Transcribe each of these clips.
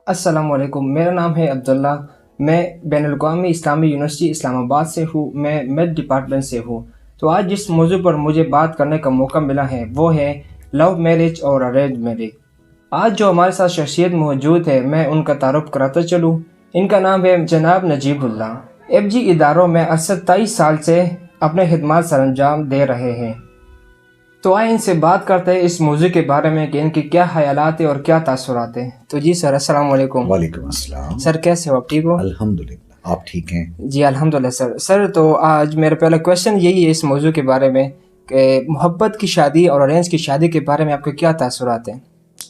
السلام علیکم، میرا نام ہے عبداللہ۔ میں بین الاقوامی اسلامی یونیورسٹی اسلام آباد سے ہوں۔ میں میڈ ڈپارٹمنٹ سے ہوں۔ تو آج جس موضوع پر مجھے بات کرنے کا موقع ملا ہے وہ ہے لو میرج اور ارینج میرج۔ آج جو ہمارے ساتھ شخصیت موجود ہے میں ان کا تعارف کراتا چلوں۔ ان کا نام ہے جناب نجیب اللہ۔ ایف جی اداروں میں 23 سال سے اپنے خدمات سر انجام دے رہے ہیں۔ تو آئے ان سے بات کرتے ہیں اس موضوع کے بارے میں کہ ان کے کیا خیالات ہیں اور کیا تاثرات ہیں۔ تو جی سر، السلام علیکم۔ وعلیکم السلام سر کیسے ہو آپ؟ ٹھیک ہو؟ الحمدللہ، آپ ٹھیک ہیں؟ جی الحمدللہ سر تو آج میرا پہلا کویشچن یہی ہے اس موضوع کے بارے میں کہ محبت کی شادی اور ارینج کی شادی کے بارے میں آپ کے کیا تاثرات ہیں؟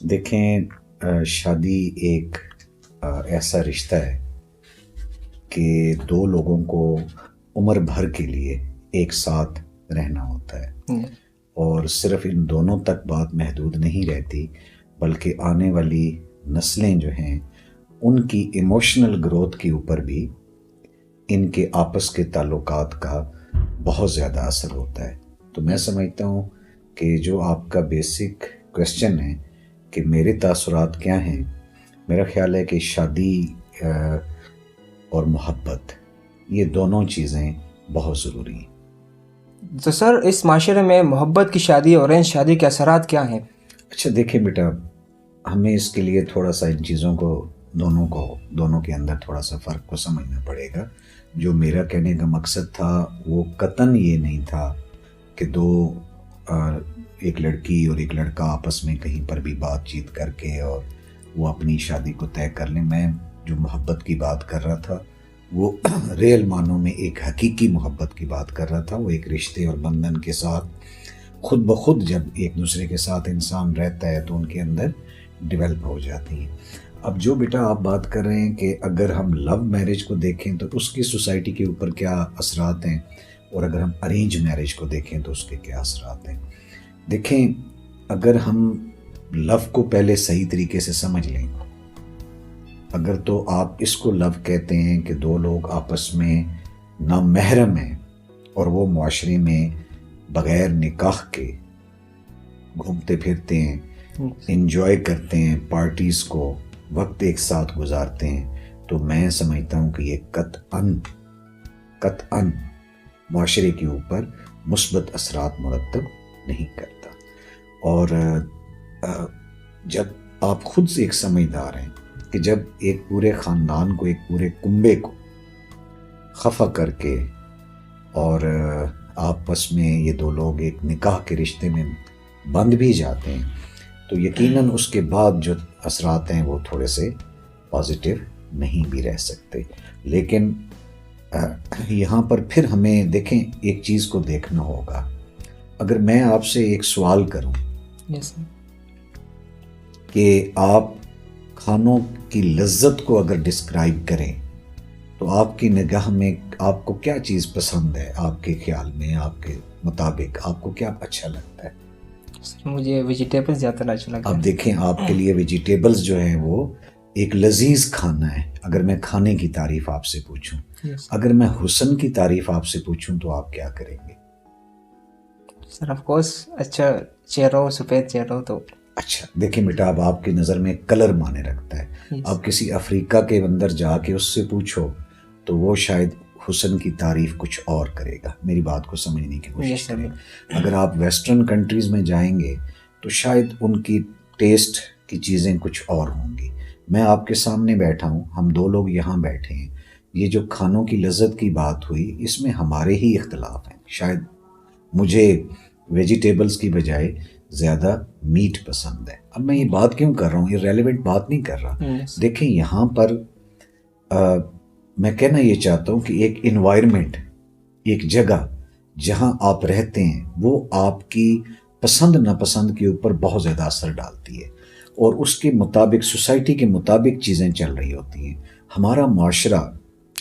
دیکھیں، شادی ایک ایسا رشتہ ہے کہ دو لوگوں کو عمر بھر کے لیے ایک ساتھ رہنا ہوتا ہے، اور صرف ان دونوں تک بات محدود نہیں رہتی بلکہ آنے والی نسلیں جو ہیں ان کی ایموشنل گروتھ کے اوپر بھی ان کے آپس کے تعلقات کا بہت زیادہ اثر ہوتا ہے۔ تو میں سمجھتا ہوں کہ جو آپ کا بیسک کویسچن ہے کہ میرے تاثرات کیا ہیں، میرا خیال ہے کہ شادی اور محبت یہ دونوں چیزیں بہت ضروری ہیں۔ تو سر اس معاشرے میں محبت کی شادی اور ارینج شادی کے اثرات کیا ہیں؟ اچھا دیکھیں بیٹا، ہمیں اس کے لیے تھوڑا سا ان چیزوں کو دونوں کے اندر تھوڑا سا فرق کو سمجھنا پڑے گا۔ جو میرا کہنے کا مقصد تھا وہ قطعاً یہ نہیں تھا کہ ایک لڑکی اور ایک لڑکا آپس میں کہیں پر بھی بات چیت کر کے اور وہ اپنی شادی کو طے کر لیں۔ میں جو محبت کی بات کر رہا تھا وہ ریل معنوں میں ایک حقیقی محبت کی بات کر رہا تھا۔ وہ ایک رشتے اور بندھن کے ساتھ خود بخود جب ایک دوسرے کے ساتھ انسان رہتا ہے تو ان کے اندر ڈیولپ ہو جاتی ہے۔ اب جو بیٹا آپ بات کر رہے ہیں کہ اگر ہم لو میرج کو دیکھیں تو اس کی سوسائٹی کے اوپر کیا اثرات ہیں، اور اگر ہم ارینج میرج کو دیکھیں تو اس کے کیا اثرات ہیں۔ دیکھیں، اگر ہم لو کو پہلے صحیح طریقے سے سمجھ لیں، اگر تو آپ اس کو لو کہتے ہیں کہ دو لوگ آپس میں نامحرم ہیں اور وہ معاشرے میں بغیر نکاح کے گھومتے پھرتے ہیں، انجوائے کرتے ہیں، پارٹیز کو وقت ایک ساتھ گزارتے ہیں، تو میں سمجھتا ہوں کہ یہ قطعاً معاشرے کے اوپر مثبت اثرات مرتب نہیں کرتا۔ اور جب آپ خود سے ایک سمجھدار ہیں کہ جب ایک پورے خاندان کو، ایک پورے کنبے کو خفا کر کے اور آپس میں یہ دو لوگ ایک نکاح کے رشتے میں بند بھی جاتے ہیں تو یقیناً اس کے بعد جو اثرات ہیں وہ تھوڑے سے پازیٹیو نہیں بھی رہ سکتے۔ لیکن یہاں پر پھر ہمیں دیکھیں ایک چیز کو دیکھنا ہوگا۔ اگر میں آپ سے ایک سوال کروں کہ آپ کھانوں کی لذت کو اگر ڈسکرائب کریں تو آپ کی نگاہ میں آپ کو کیا چیز پسند ہے؟ آپ کے خیال میں، آپ کے مطابق آپ کو کیا اچھا لگتا ہے؟ مجھے ویجیٹیبل زیادہ اچھا لگتا ہے۔ اب دیکھیں، آپ کے لیے ویجیٹیبلز جو ہیں وہ ایک لذیذ کھانا ہے۔ اگر میں کھانے کی تعریف آپ سے پوچھوں، اگر میں حسن کی تعریف آپ سے پوچھوں تو آپ کیا کریں گے؟ سر آف کورس اچھا چہرہ ہو، سفید چہرہ ہو تو اچھا دیکھیں بیٹا، اب آپ کی نظر میں کلر مانے رکھتا ہے۔ آپ کسی افریقہ کے اندر جا کے اس سے پوچھو تو وہ شاید حسن کی تعریف کچھ اور کرے گا۔ میری بات کو سمجھنے کی کوشش کریں۔ اگر آپ ویسٹرن کنٹریز میں جائیں گے تو شاید ان کی ٹیسٹ کی چیزیں کچھ اور ہوں گی۔ میں آپ کے سامنے بیٹھا ہوں، ہم دو لوگ یہاں بیٹھے ہیں، یہ جو کھانوں کی لذت کی بات ہوئی اس میں ہمارے ہی اختلاف ہیں۔ شاید مجھے ویجیٹیبلز کی بجائے زیادہ میٹ پسند ہے۔ اب میں یہ بات کیوں کر رہا ہوں؟ یہ ریلیونٹ بات نہیں کر رہا۔ دیکھیں یہاں پر میں کہنا یہ چاہتا ہوں کہ ایک انوائرمنٹ، ایک جگہ جہاں آپ رہتے ہیں وہ آپ کی پسند ناپسند کے اوپر بہت زیادہ اثر ڈالتی ہے، اور اس کے مطابق سوسائٹی کے مطابق چیزیں چل رہی ہوتی ہیں۔ ہمارا معاشرہ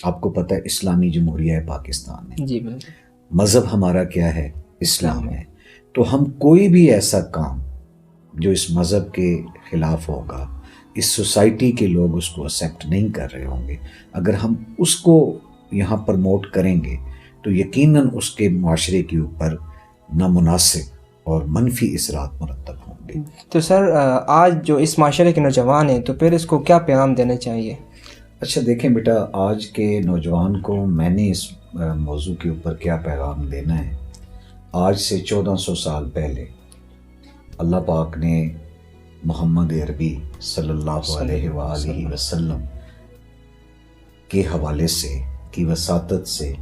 آپ کو پتہ ہے اسلامی جمہوریہ ہے پاکستان ہے، جی بالکل، مذہب ہمارا کیا ہے؟ اسلام ہے۔ تو ہم کوئی بھی ایسا کام جو اس مذہب کے خلاف ہوگا، اس سوسائٹی کے لوگ اس کو ایکسیپٹ نہیں کر رہے ہوں گے، اگر ہم اس کو یہاں پروموٹ کریں گے تو یقیناً اس کے معاشرے کے اوپر نامناسب اور منفی اثرات مرتب ہوں گے۔ تو سر آج جو اس معاشرے کے نوجوان ہیں تو پھر اس کو کیا پیغام دینا چاہیے؟ اچھا دیکھیں بیٹا، آج کے نوجوان کو میں نے اس موضوع کے اوپر کیا پیغام دینا ہے. آج سے 1400 سال پہلے اللہ پاک نے محمد عربی صلی اللہ علیہ وآلہ وسلم کے حوالے سے کی وساطت سے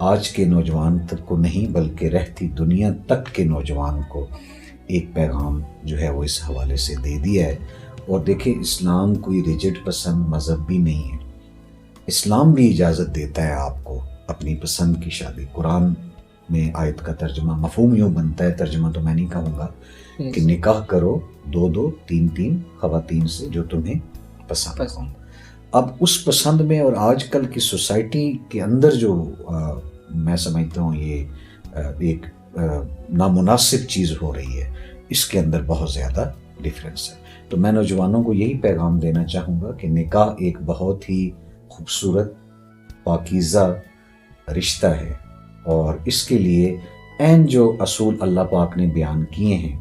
آج کے نوجوان تک کو نہیں بلکہ رہتی دنیا تک کے نوجوان کو ایک پیغام جو ہے وہ اس حوالے سے دے دیا ہے. اور دیکھیں، اسلام کوئی ریجڈ پسند مذہب بھی نہیں ہے. اسلام بھی اجازت دیتا ہے آپ کو اپنی پسند کی شادی. قرآن میں آیت کا ترجمہ مفہوم یوں بنتا ہے، ترجمہ تو میں نہیں کہوں گا، کہ نکاح کرو 2 3 خواتین سے جو تمہیں پسند ہو. اب اس پسند میں اور آج کل کی سوسائٹی کے اندر جو میں سمجھتا ہوں یہ ایک نامناسب چیز ہو رہی ہے، اس کے اندر بہت زیادہ ڈفرینس ہے. تو میں نوجوانوں کو یہی پیغام دینا چاہوں گا کہ نکاح ایک بہت ہی خوبصورت پاکیزہ رشتہ ہے، اور اس کے لیے عین جو اصول اللہ پاک نے بیان کیے ہیں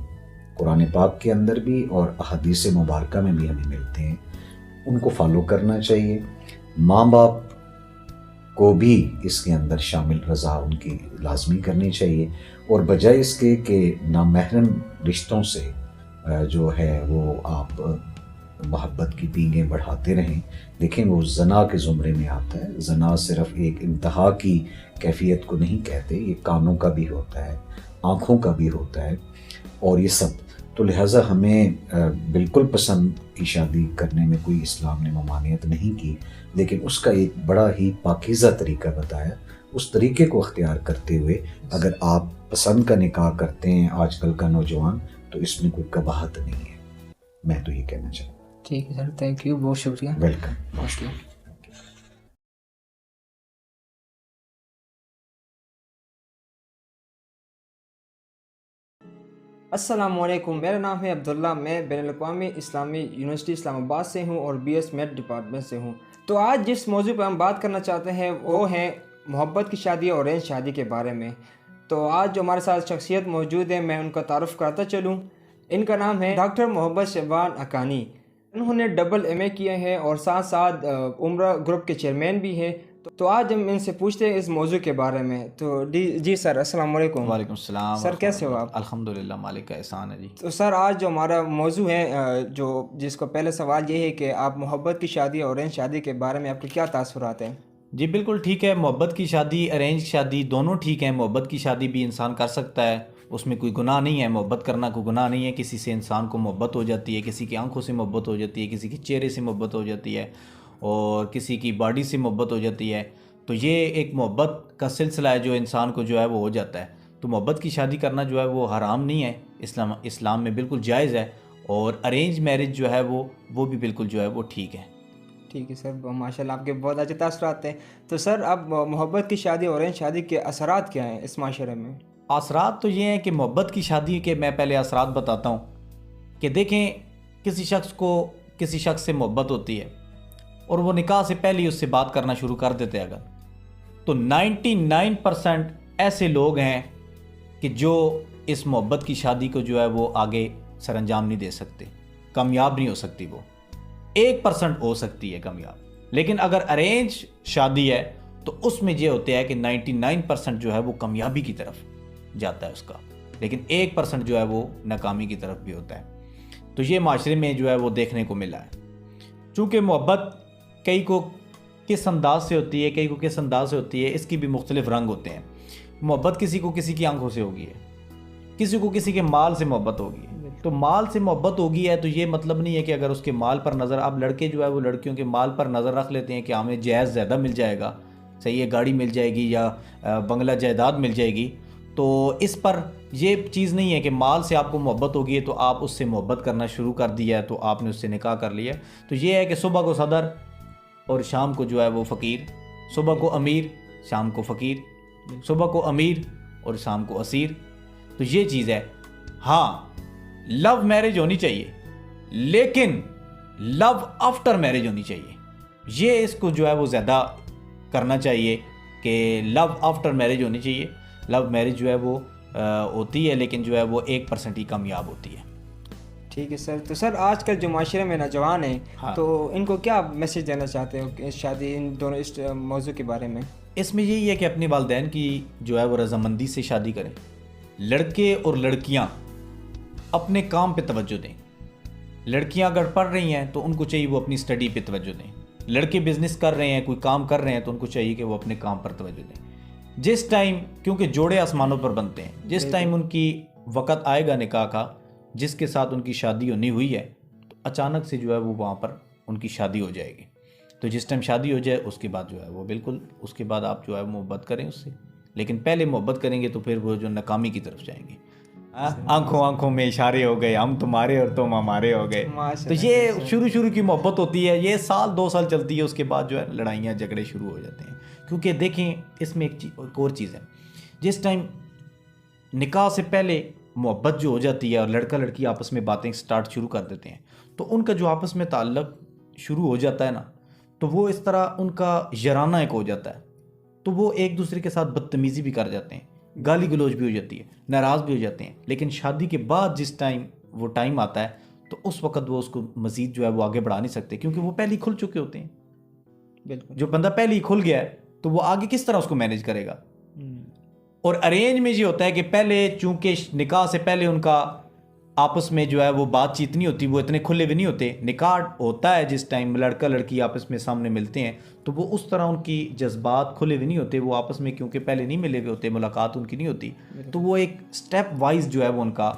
قرآن پاک کے اندر بھی اور احادیث مبارکہ میں بھی ہمیں ملتے ہیں، ان کو فالو کرنا چاہیے. ماں باپ کو بھی اس کے اندر شامل رضا ان کی لازمی کرنی چاہیے، اور بجائے اس کے کہ نامحرم رشتوں سے جو ہے وہ آپ محبت کی پینگیں بڑھاتے رہیں. دیکھیں، وہ زنا کے زمرے میں آتا ہے. زنا صرف ایک انتہا کی کیفیت کو نہیں کہتے، یہ کانوں کا بھی ہوتا ہے، آنکھوں کا بھی ہوتا ہے، اور یہ سب. تو لہٰذا ہمیں بالکل پسند کی شادی کرنے میں کوئی اسلام نے ممانعت نہیں کی، لیکن اس کا ایک بڑا ہی پاکیزہ طریقہ بتایا. اس طریقے کو اختیار کرتے ہوئے اگر آپ پسند کا نکاح کرتے ہیں آج کل کا نوجوان، تو اس میں کوئی قباحت نہیں ہے. میں تو یہ کہنا چاہتا ہوں. ٹھیک ہے سر، تھینک یو، بہت شکریہ. ویلکم. بہت شکریہ. السلام علیکم، میرا نام ہے عبداللہ. میں بین الاقوامی اسلامی یونیورسٹی اسلام آباد سے ہوں اور BS میتھ ڈپارٹمنٹ سے ہوں. تو آج جس موضوع پہ ہم بات کرنا چاہتے ہیں وہ ہے محبت کی شادی اور ارینج شادی کے بارے میں. تو آج جو ہمارے ساتھ شخصیت موجود ہے میں ان کا تعارف کراتا چلوں. ان کا نام ہے ڈاکٹر محمد شعبان حقانی. انہوں نے AA کیا ہے اور ساتھ ساتھ عمرہ گروپ کے چیئرمین بھی ہیں. تو آج ہم ان سے پوچھتے ہیں اس موضوع کے بارے میں. تو جی سر، السلام علیکم. وعلیکم السلام. سر کیسے ہو آپ؟ الحمدللہ، مالک کا احسان ہے جی. تو سر آج جو ہمارا موضوع ہے جس کو پہلے سوال یہ ہے کہ آپ محبت کی شادی اور ارینج شادی کے بارے میں آپ کے کیا تاثرات ہیں؟ جی بالکل ٹھیک ہے. محبت کی شادی، ارینج شادی دونوں ٹھیک ہیں. محبت کی شادی بھی انسان کر سکتا ہے، اس میں کوئی گناہ نہیں ہے. محبت کرنا کوئی گناہ نہیں ہے. کسی سے انسان کو محبت ہو جاتی ہے، کسی کی آنکھوں سے محبت ہو جاتی ہے، کسی کے چہرے سے محبت ہو جاتی ہے، اور کسی کی باڈی سے محبت ہو جاتی ہے. تو یہ ایک محبت کا سلسلہ ہے جو انسان کو جو ہے وہ ہو جاتا ہے. تو محبت کی شادی کرنا جو ہے وہ حرام نہیں ہے، اسلام میں بالکل جائز ہے. اور ارینج میرج جو ہے وہ بھی بالکل جو ہے وہ ٹھیک ہے. ٹھیک ہے سر، ماشاء اللہ آپ کے بہت اچھے تاثرات ہیں. تو سر اب محبت کی شادی اور ارینج شادی کے اثرات کیا ہیں اس معاشرے میں؟ اثرات تو یہ ہیں کہ محبت کی شادی کے میں پہلے اثرات بتاتا ہوں. کہ دیکھیں، کسی شخص کو کسی شخص سے محبت ہوتی ہے اور وہ نکاح سے پہلے ہی اس سے بات کرنا شروع کر دیتے ہیں، اگر تو 99% ایسے لوگ ہیں کہ جو اس محبت کی شادی کو جو ہے وہ آگے سر انجام نہیں دے سکتے، کامیاب نہیں ہو سکتی. وہ 1% ہو سکتی ہے کامیاب. لیکن اگر ارینج شادی ہے تو اس میں یہ ہوتا ہے کہ 99% جو ہے وہ کامیابی کی طرف جاتا ہے اس کا، لیکن 1% جو ہے وہ ناکامی کی طرف بھی ہوتا ہے. تو یہ معاشرے میں جو ہے وہ دیکھنے کو ملا ہے. چونکہ محبت کئی کو کس انداز سے ہوتی ہے، کئی کو کس انداز سے ہوتی ہے، اس کی بھی مختلف رنگ ہوتے ہیں. محبت کسی کو کسی کی آنکھوں سے ہوگی ہے، کسی کو کسی کے مال سے محبت ہوگی ہے. تو مال سے محبت ہوگی ہے تو یہ مطلب نہیں ہے کہ اگر اس کے مال پر نظر، اب لڑکے جو ہے وہ لڑکیوں کے مال پر نظر رکھ لیتے ہیں کہ ہمیں جائز زیادہ مل جائے گا، صحیح ہے، گاڑی مل جائے گی یا بنگلہ جائیداد مل جائے گی. تو اس پر یہ چیز نہیں ہے کہ مال سے آپ کو محبت ہوگی ہے تو آپ اس سے محبت کرنا شروع کر دیا ہے تو آپ نے اس سے نکاح کر لیا. تو یہ ہے کہ صبح کو صدر اور شام کو جو ہے وہ فقیر، صبح کو امیر شام کو فقیر، صبح کو امیر اور شام کو اسیر. تو یہ چیز ہے. ہاں، لو میرج ہونی چاہیے، لیکن لو آفٹر میرج ہونی چاہیے. یہ اس کو جو ہے وہ زیادہ کرنا چاہیے کہ لو آفٹر میرج ہونی چاہیے. لو میرج جو ہے وہ ہوتی ہے لیکن جو ہے وہ 1% ہی کامیاب ہوتی ہے. ٹھیک ہے سر. تو سر آج کل جو معاشرے میں نوجوان ہیں ہاں. تو ان کو کیا میسج دینا چاہتے ہو کہ شادی ان دونوں اس موضوع کے بارے میں؟ اس میں یہی ہے کہ اپنے والدین کی جو ہے وہ رضامندی سے شادی کریں. لڑکے اور لڑکیاں اپنے کام پہ توجہ دیں. لڑکیاں اگر پڑھ رہی ہیں تو ان کو چاہیے وہ اپنی اسٹڈی پہ توجہ دیں. لڑکے بزنس کر رہے ہیں، کوئی کام کر رہے ہیں، تو ان کو چاہیے کہ وہ اپنے کام پر توجہ دیں. جس ٹائم، کیونکہ جوڑے آسمانوں پر بنتے ہیں، جس ٹائم ان کی وقت آئے گا نکاح کا، جس کے ساتھ ان کی شادی ہونی ہوئی ہے، تو اچانک سے جو ہے وہ وہاں پر ان کی شادی ہو جائے گی. تو جس ٹائم شادی ہو جائے اس کے بعد جو ہے وہ بالکل اس کے بعد آپ جو ہے محبت کریں اس سے. لیکن پہلے محبت کریں گے تو پھر وہ جو ناکامی کی طرف جائیں گے. آنکھوں آنکھوں میں اشارے ہو گئے، ہم تمہارے اور تم ہمارے ہو گئے. تو یہ شروع کی محبت ہوتی ہے، یہ سال 2 سال چلتی ہے، اس کے بعد جو ہے لڑائیاں جھگڑے شروع ہو جاتے ہیں. کیونکہ دیکھیں اس میں ایک اور چیز ہے، جس ٹائم نکاح سے پہلے محبت جو ہو جاتی ہے اور لڑکا لڑکی آپس میں باتیں سٹارٹ شروع کر دیتے ہیں، تو ان کا جو آپس میں تعلق شروع ہو جاتا ہے نا، تو وہ اس طرح ان کا یارانہ ایک ہو جاتا ہے. تو وہ ایک دوسرے کے ساتھ بدتمیزی بھی کر جاتے ہیں، گالی گلوچ بھی ہو جاتی ہے، ناراض بھی ہو جاتے ہیں. لیکن شادی کے بعد جس ٹائم وہ ٹائم آتا ہے تو اس وقت وہ اس کو مزید جو ہے وہ آگے بڑھا نہیں سکتے، کیونکہ وہ پہلے ہی کھل چکے ہوتے ہیں. بالکل. جو بندہ پہلے ہی کھل گیا ہے تو وہ آگے کس طرح اس کو مینیج کرے گا. اور ارینج میں یہ ہوتا ہے کہ پہلے چونکہ نکاح سے پہلے ان کا آپس میں جو ہے وہ بات چیت نہیں ہوتی، وہ اتنے کھلے بھی نہیں ہوتے. نکاح ہوتا ہے جس ٹائم لڑکا لڑکی آپس میں سامنے ملتے ہیں تو وہ اس طرح ان کی جذبات کھلے بھی نہیں ہوتے، وہ آپس میں کیونکہ پہلے نہیں ملے ہوئے ہوتے، ملاقات ان کی نہیں ہوتی. تو وہ ایک سٹیپ وائز جو ہے وہ ان کا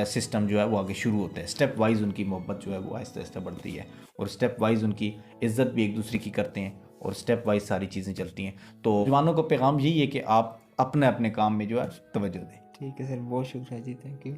سسٹم جو ہے وہ آگے شروع ہوتا ہے. سٹیپ وائز ان کی محبت جو ہے وہ آہستہ آہستہ بڑھتی ہے، اور سٹیپ وائز ان کی عزت بھی ایک دوسرے کی کرتے ہیں، اور سٹیپ وائز ساری چیزیں چلتی ہیں. تو جوانوں کا پیغام یہی ہے کہ آپ اپنے اپنے کام میں جو ہے توجہ دیں. ٹھیک ہے سر، بہت شکریہ جی، تھینک یو.